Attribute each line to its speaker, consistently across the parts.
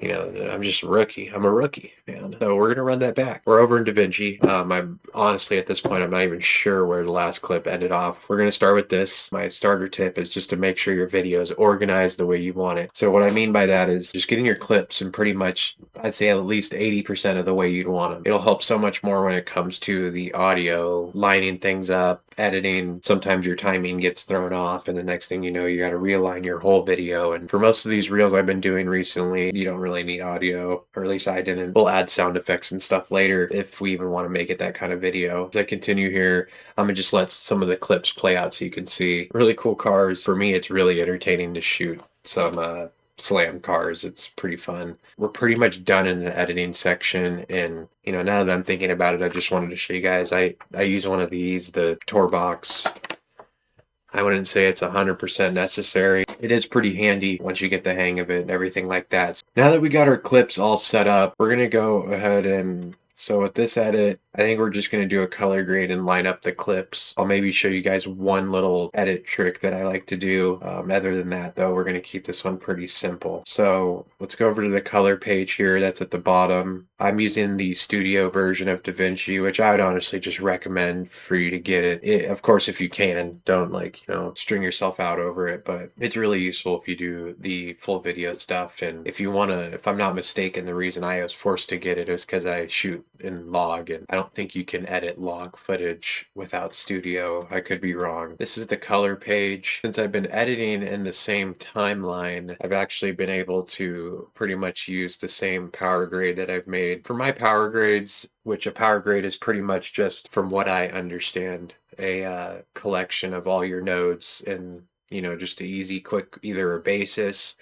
Speaker 1: You know, I'm just a rookie. I'm a rookie, man. So we're gonna run that back. We're over in DaVinci. I'm honestly at this point, I'm not even sure where the last clip ended off. We're gonna start with this. My starter tip is just to make sure your video is organized the way you want it. So what I mean by that is just getting your clips and pretty much, I'd say at least 80% of the way you'd want them. It'll help so much more when it comes to the audio, lining things up, editing. Sometimes your timing gets thrown off, and the next thing you know, you got to realign your whole video. And for most of these reels I've been doing recently, you don't really need audio, or at least I didn't. We'll add sound effects and stuff later if we even want to make it that kind of video. As I continue here, I'm gonna just let some of the clips play out so you can see really cool cars. For me, it's really entertaining to shoot some slam cars. It's pretty fun. We're pretty much done in the editing section, and you know, now that I'm thinking about it, I just wanted to show you guys. I use one of these, the Torbox. I wouldn't say it's 100% necessary. It is pretty handy once you get the hang of it and everything like that. So now that we got our clips all set up, we're gonna go ahead and so with this edit, I think we're just going to do a color grade and line up the clips. I'll maybe show you guys one little edit trick that I like to do. Other than that, though, we're going to keep this one pretty simple. So let's go over to the color page here. That's at the bottom. I'm using the studio version of DaVinci, which I would honestly just recommend for you to get it. Of course, if you can, don't string yourself out over it, but it's really useful if you do the full video stuff. And if you want to, if I'm not mistaken, the reason I was forced to get it is because I shoot in log, and I don't think you can edit log footage without studio. I could be wrong. This is the color page. Since I've been editing in the same timeline, I've actually been able to pretty much use the same power grade that I've made for my power grades, which a power grade is pretty much just, from what I understand, a collection of all your nodes and, you know, just an easy, quick, either a basis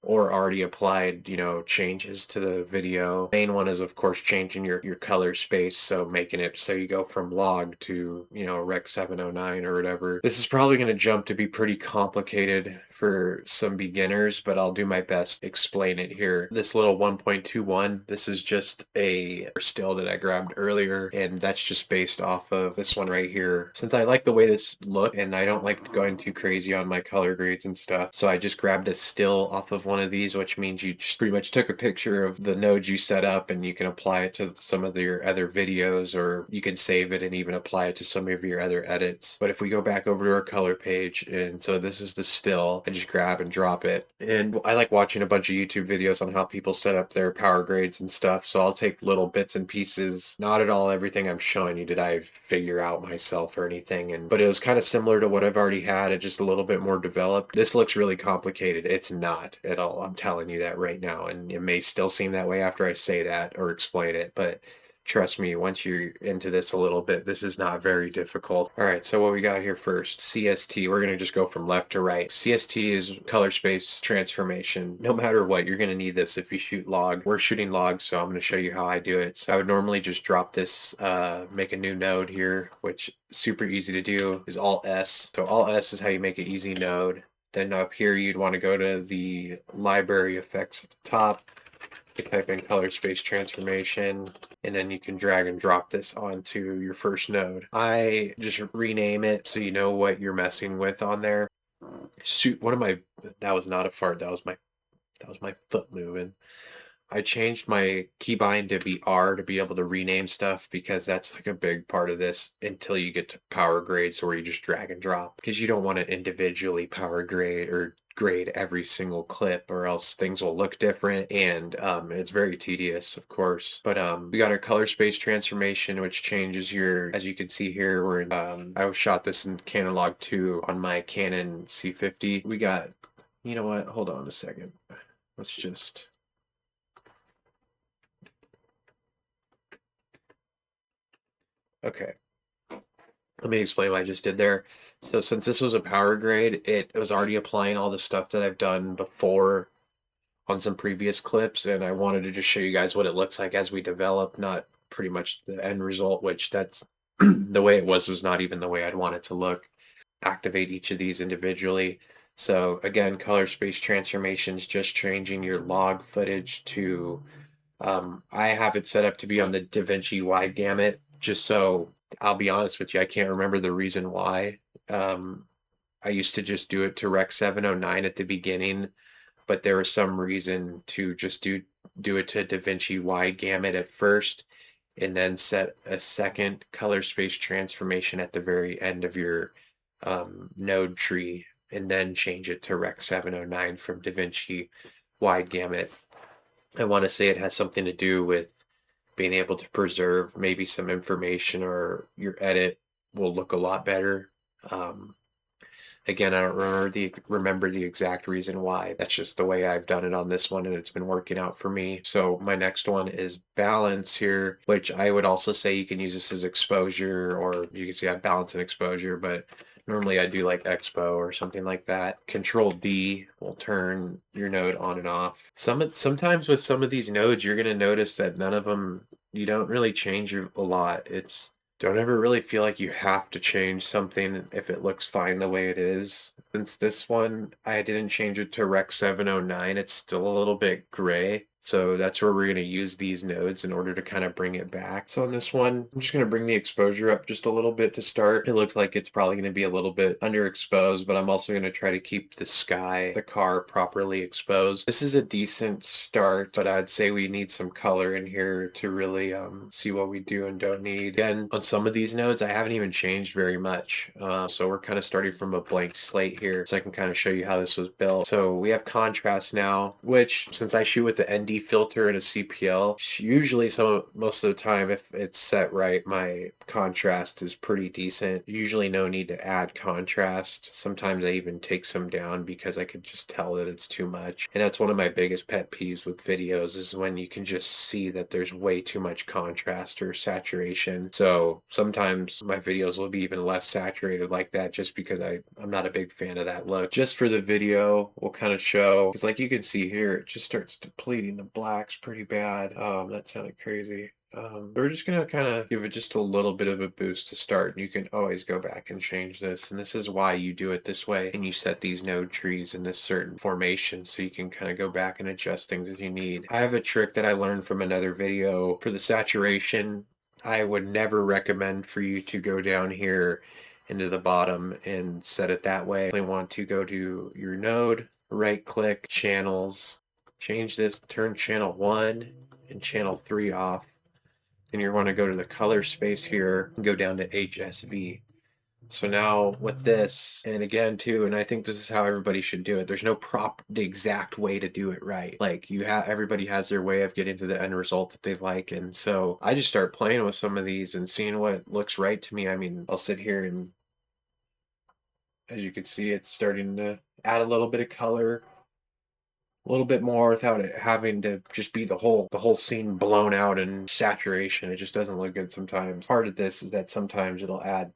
Speaker 1: or already applied, you know, changes to the video. Main one is, of course, changing your color space, so making it so you go from log to, you know, Rec 709 or whatever. This is probably going to jump to be pretty complicated for some beginners, but I'll do my best to explain it here. This little 1.21, this is just a still that I grabbed earlier, and that's just based off of this one right here. Since I like the way this looked, and I don't like going too crazy on my color grades and stuff, so I just grabbed a still off of one of these, which means you just pretty much took a picture of the nodes you set up and you can apply it to some of your other videos, or you can save it and even apply it to some of your other edits. But if we go back over to our color page, and so this is the still, I just grab and drop it. And I like watching a bunch of YouTube videos on how people set up their power grades and stuff, so I'll take little bits and pieces. Not at all everything I'm showing you did I figure out myself or anything, but it was kind of similar to what I've already had, it just a little bit more developed. This looks really complicated. It's not at all. I'm telling you that right now, and it may still seem that way after I say that or explain it, but trust me, once you're into this a little bit, this is not very difficult. All right, so what we got here first, CST. We're going to just go from left to right. CST is color space transformation. No matter what, you're going to need this if you shoot log. We're shooting log, so I'm going to show you how I do it. So I would normally just drop this, make a new node here, which super easy to do, is Alt S. So Alt S is how you make an easy node. Then up here, you'd want to go to the library effects at the top. You type in color space transformation, and then you can drag and drop this onto your first node. I just rename it so you know what you're messing with on there. Shoot, that was not a fart, that was my foot moving. I changed my keybind to be R to be able to rename stuff, because that's like a big part of this until you get to power grades where you just drag and drop, because you don't want to individually power grade or grade every single clip, or else things will look different, and it's very tedious, of course. But we got our color space transformation, which changes your, as you can see here, we're in, I shot this in Canon Log 2 on my Canon C50. We got, you know what, hold on a second, let's just, okay, let me explain what I just did there. So since this was a power grade, it was already applying all the stuff that I've done before on some previous clips, and I wanted to just show you guys what it looks like as we develop, not pretty much the end result, which that's the way it was not even the way I'd want it to look. Activate each of these individually. So again, color space transformations, just changing your log footage to, I have it set up to be on the DaVinci wide gamut, just so, I'll be honest with you, I can't remember the reason why. I used to just do it to Rec 709 at the beginning, but there was some reason to just do do it to DaVinci wide gamut at first, and then set a second color space transformation at the very end of your node tree, and then change it to Rec 709 from DaVinci wide gamut. I want to say it has something to do with being able to preserve maybe some information, or your edit will look a lot better. Again, I don't remember the exact reason why. That's just the way I've done it on this one, and it's been working out for me. So my next one is balance here, which I would also say you can use this as exposure, or you can see I have balance and exposure, but normally I do like expo or something like that. Control D will turn your node on and off. Sometimes with some of these nodes, you're going to notice that none of them, you don't really change a lot. Don't ever really feel like you have to change something if it looks fine the way it is. Since this one, I didn't change it to Rec 709, it's still a little bit gray. So that's where we're going to use these nodes in order to kind of bring it back. So on this one, I'm just going to bring the exposure up just a little bit to start. It looks like it's probably going to be a little bit underexposed, but I'm also going to try to keep the car properly exposed. This is a decent start, but I'd say we need some color in here to really see what we do and don't need. Again, on some of these nodes, I haven't even changed very much. So we're kind of starting from a blank slate here, so I can kind of show you how this was built. So we have contrast now, which since I shoot with the ND filter and a CPL, usually most of the time, if it's set right, my contrast is pretty decent. Usually no need to add contrast. Sometimes I even take some down because I could just tell that it's too much. And that's one of my biggest pet peeves with videos, is when you can just see that there's way too much contrast or saturation. So sometimes my videos will be even less saturated like that, just because I'm not a big fan of that look. Just for the video, we'll kind of show, because like you can see here, it just starts depleting the blacks pretty bad. That sounded crazy. We're just going to kind of give it just a little bit of a boost to start, and you can always go back and change this. And this is why you do it this way, and you set these node trees in this certain formation, so you can kind of go back and adjust things if you need. I have a trick that I learned from another video for the saturation. I would never recommend for you to go down here into the bottom and set it that way. You want to go to your node, right click, channels, change this, turn channel 1 and channel 3 off. And you want to go to the color space here and go down to HSV. So now with this, and again too, and I think this is how everybody should do it. There's no the exact way to do it right. Like everybody has their way of getting to the end result that they like. And so I just start playing with some of these and seeing what looks right to me. I mean, I'll sit here and, as you can see, it's starting to add a little bit of color, a little bit more, without it having to just be the whole scene blown out in saturation. It just doesn't look good sometimes. Part of this is that sometimes it'll add,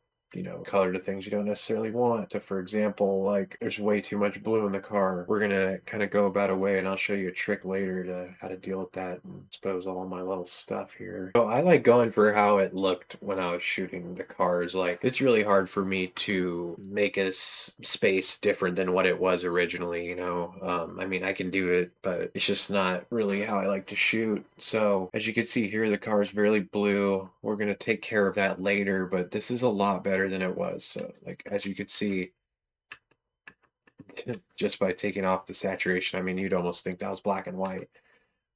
Speaker 1: color to things you don't necessarily want. So for example, like there's way too much blue in the car. We're gonna kind of go about a way, and I'll show you a trick later to how to deal with that and expose all my little stuff here. So I like going for how it looked when I was shooting the cars. Like, it's really hard for me to make a space different than what it was originally, I mean, I can do it, but it's just not really how I like to shoot. So as you can see here, the car is very blue. We're gonna take care of that later, but this is a lot better than it was. So like, as you could see, just by taking off the saturation, I mean, you'd almost think that was black and white.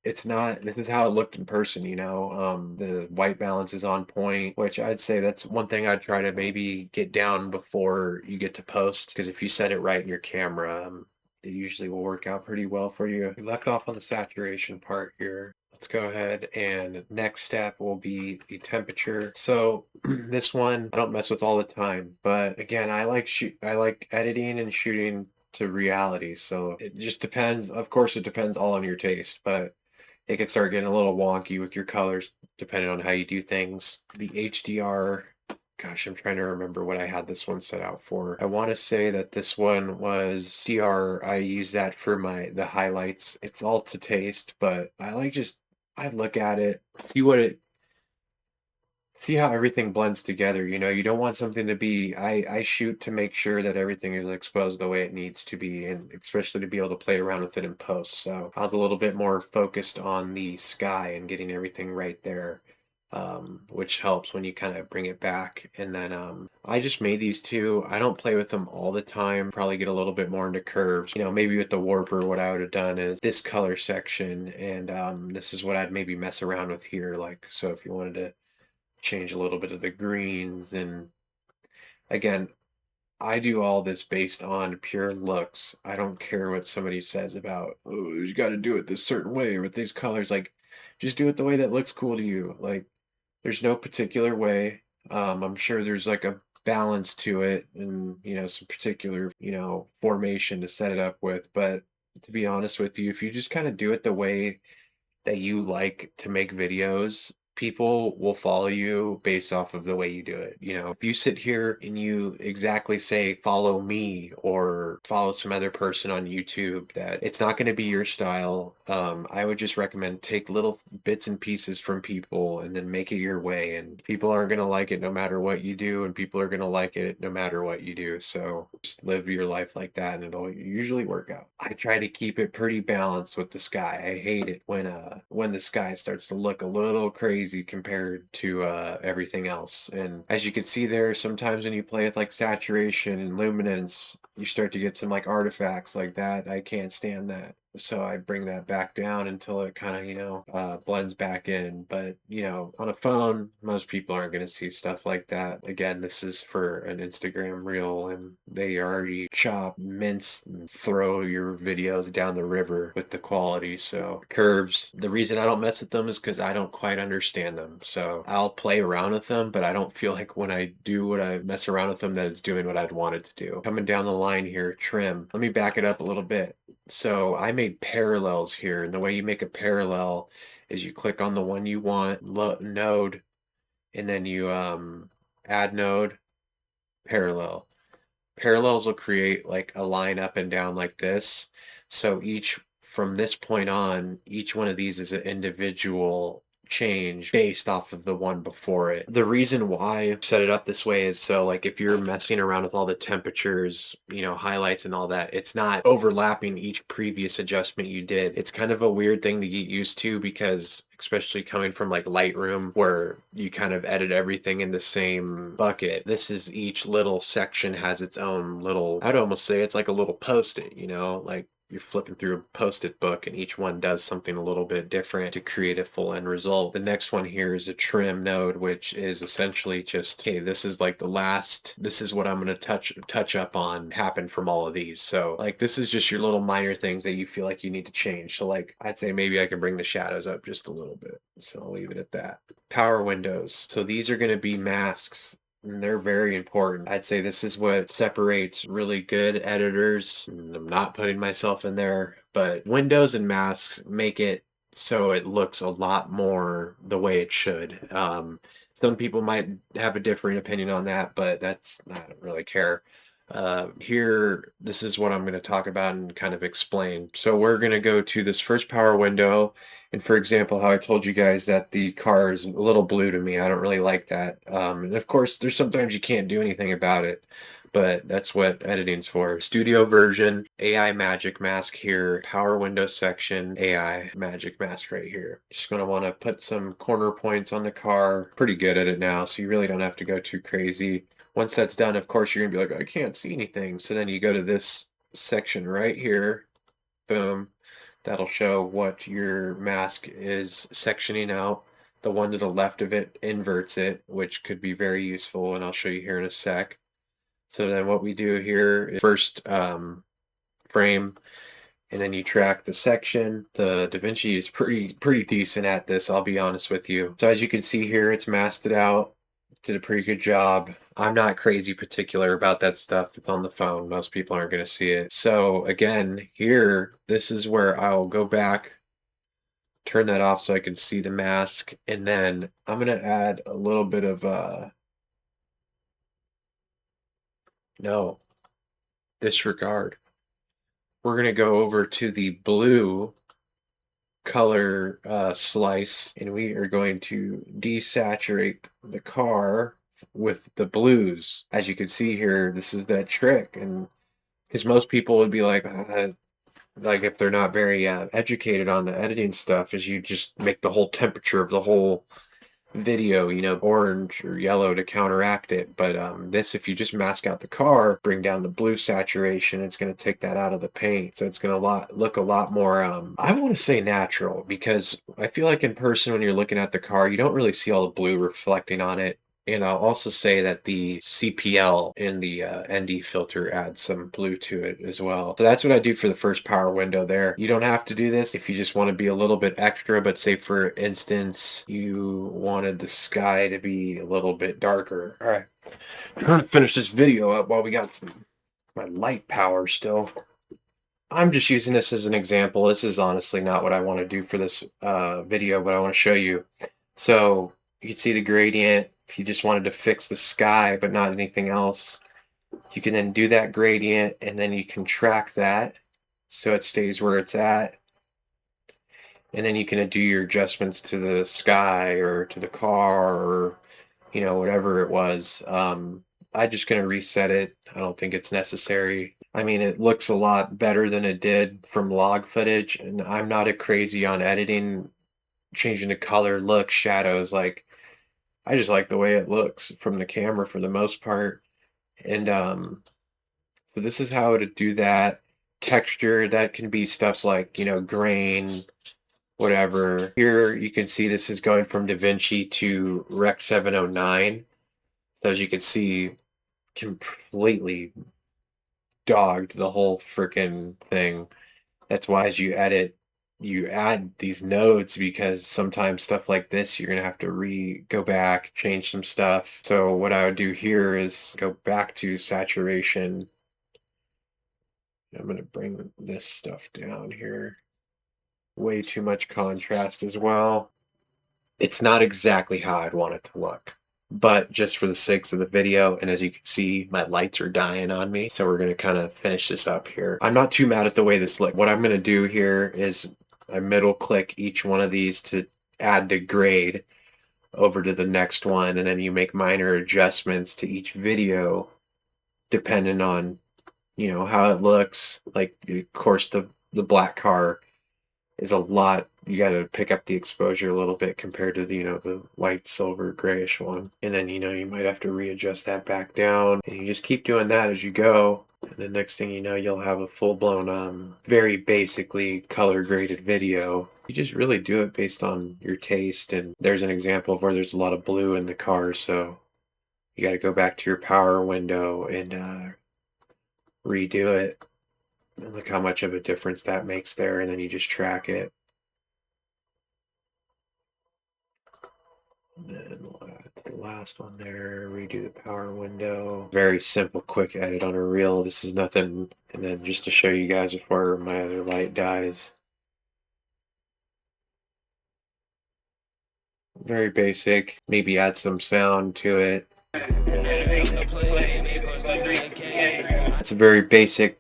Speaker 1: It's not. This is how it looked in person, the white balance is on point, which I'd say that's one thing I'd try to maybe get down before you get to post, because if you set it right in your camera, it usually will work out pretty well for you. We left off on the saturation part here. Let's go ahead, and next step will be the temperature. So this one I don't mess with all the time, but again, I like editing and shooting to reality. So it just depends. Of course, it depends all on your taste, but it can start getting a little wonky with your colors depending on how you do things. The HDR, gosh, I'm trying to remember what I had this one set out for. I want to say that this one was DR. I use that for the highlights. It's all to taste, but I look at it, see how everything blends together. You don't want something to be, I shoot to make sure that everything is exposed the way it needs to be, and especially to be able to play around with it in post. So I was a little bit more focused on the sky and getting everything right there. which helps when you kind of bring it back. And then I just made these two. I don't play with them all the time. Probably get a little bit more into curves. You know, maybe with the warper, what I would have done is this color section, and this is what I'd maybe mess around with here. Like, so if you wanted to change a little bit of the greens, and again, I do all this based on pure looks. I don't care what somebody says about, oh, you got to do it this certain way or with these colors. Like, just do it the way that looks cool to you. Like, there's no particular way. I'm sure there's like a balance to it and, you know, some particular, you know, formation to set it up with. But to be honest with you, if you just kind of do it the way that you like to make videos, people will follow you based off of the way you do it. You know, if you sit here and you exactly say, follow me or follow some other person on YouTube, that it's not going to be your style. I would just recommend take little bits and pieces from people and then make it your way. And people aren't going to like it no matter what you do, and people are going to like it no matter what you do. So just live your life like that, and it'll usually work out. I try to keep it pretty balanced with the sky. I hate it when the sky starts to look a little crazy compared to everything else. And as you can see there, sometimes when you play with like saturation and luminance, you start to get some like artifacts like that. I can't stand that. So I bring that back down until it kind of, you know, blends back in. But, you know, on a phone, most people aren't going to see stuff like that. Again, this is for an Instagram reel, and they already chop, mince, and throw your videos down the river with the quality. So curves, the reason I don't mess with them is because I don't quite understand them. So I'll play around with them, but I don't feel like when I do what I mess around with them that it's doing what I'd want it to do. Coming down the line here, trim. Let me back it up a little bit. So I made parallels here, and the way you make a parallel is you click on the one you want, node, and then you add node, parallel. Parallels will create like a line up and down like this. So each, from this point on, each one of these is an individual change based off of the one before it. The reason why I set it up this way is so like if you're messing around with all the temperatures, you know, highlights and all that, it's not overlapping each previous adjustment you did. It's kind of a weird thing to get used to because especially coming from like Lightroom where you kind of edit everything in the same bucket. This is each little section has its own little, I'd almost say it's like a little post-it, you know, like you're flipping through a post-it book and each one does something a little bit different to create a full end result. The next one here is a trim node, which is essentially just, okay, this is like the last, this is what I'm going to touch up on happen from all of these. So like this is just your little minor things that you feel like you need to change. So like I'd say maybe I can bring the shadows up just a little bit. So I'll leave it at that. Power windows. So these are going to be masks. And they're very important. I'd say this is what separates really good editors. And I'm not putting myself in there, but windows and masks make it so it looks a lot more the way it should. Some people might have a different opinion on that, but that's, I don't really care. Here, this is what I'm going to talk about and kind of explain. So we're going to go to this first power window. And for example, how I told you guys that the car is a little blue to me. I don't really like that. And of course, there's sometimes you can't do anything about it, but that's what editing's for. Studio version, AI magic mask here, power window section, AI magic mask right here. Just going to want to put some corner points on the car. Pretty good at it now, so you really don't have to go too crazy. Once that's done, of course, you're going to be like, I can't see anything. So then you go to this section right here. Boom. That'll show what your mask is sectioning out. The one to the left of it inverts it, which could be very useful, and I'll show you here in a sec. So then what we do here is first frame, and then you track the section. The DaVinci is pretty decent at this, I'll be honest with you. So as you can see here, it's masked it out. Did a pretty good job. I'm not crazy particular about that stuff. It's on the phone. Most people aren't going to see it. So again, here, this is where I'll go back, turn that off so I can see the mask. And then I'm going to add a little bit of, no, disregard. We're going to go over to the blue color slice, and we are going to desaturate the car with the blues. As you can see here, this is that trick, and because most people would be like if they're not very educated on the editing stuff, is you just make the whole temperature of the whole video, you know, orange or yellow to counteract it. But this, if you just mask out the car, bring down the blue saturation, it's going to take that out of the paint. So it's going to look a lot more, I want to say natural, because I feel like in person when you're looking at the car, you don't really see all the blue reflecting on it. And I'll also say that the CPL in the ND filter adds some blue to it as well. So that's what I do for the first power window there. You don't have to do this if you just want to be a little bit extra, but say for instance, you wanted the sky to be a little bit darker. All right, I'm trying to finish this video up while we got my light power still. I'm just using this as an example. This is honestly not what I want to do for this video, but I want to show you. So you can see the gradient. If you just wanted to fix the sky but not anything else, you can then do that gradient and then you contract that so it stays where it's at. And then you can do your adjustments to the sky or to the car or, you know, whatever it was. I'm just going to reset it. I don't think it's necessary. I mean, it looks a lot better than it did from log footage, and I'm not a crazy on editing, changing the color, look, shadows. Like, I just like the way it looks from the camera for the most part. And so this is how to do that. Texture, that can be stuff like, you know, grain, whatever. Here you can see this is going from DaVinci to Rec 709. So as you can see, completely dogged the whole freaking thing. That's why as you edit, you add these nodes, because sometimes stuff like this you're gonna have to go back, change some stuff. So what I would do here is go back to saturation. I'm gonna bring this stuff down here. Way too much contrast as well. It's not exactly how I'd want it to look, but just for the sakes of the video, and as you can see, my lights are dying on me, so we're going to kind of finish this up here. I'm not too mad at the way this looks. What I'm going to do here is I middle click each one of these to add the grade over to the next one, and then you make minor adjustments to each video depending on, you know, how it looks. Like, of course, the black car is a lot, you got to pick up the exposure a little bit compared to the, you know, the white, silver, grayish one. And then, you know, you might have to readjust that back down, and you just keep doing that as you go. And the next thing you know, you'll have a full-blown, very basically color-graded video. You just really do it based on your taste. And there's an example of where there's a lot of blue in the car, so you got to go back to your power window and redo it. And look how much of a difference that makes there, and then you just track it. And then we'll add the last one there, redo the power window. Very simple, quick edit on a reel. This is nothing. And then just to show you guys before my other light dies. Very basic. Maybe add some sound to it. It's a very basic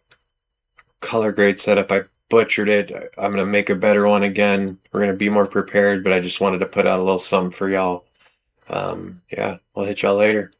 Speaker 1: color grade setup. I butchered it. I'm going to make a better one again. We're going to be more prepared, but I just wanted to put out a little something for y'all. Yeah, I'll hit y'all later.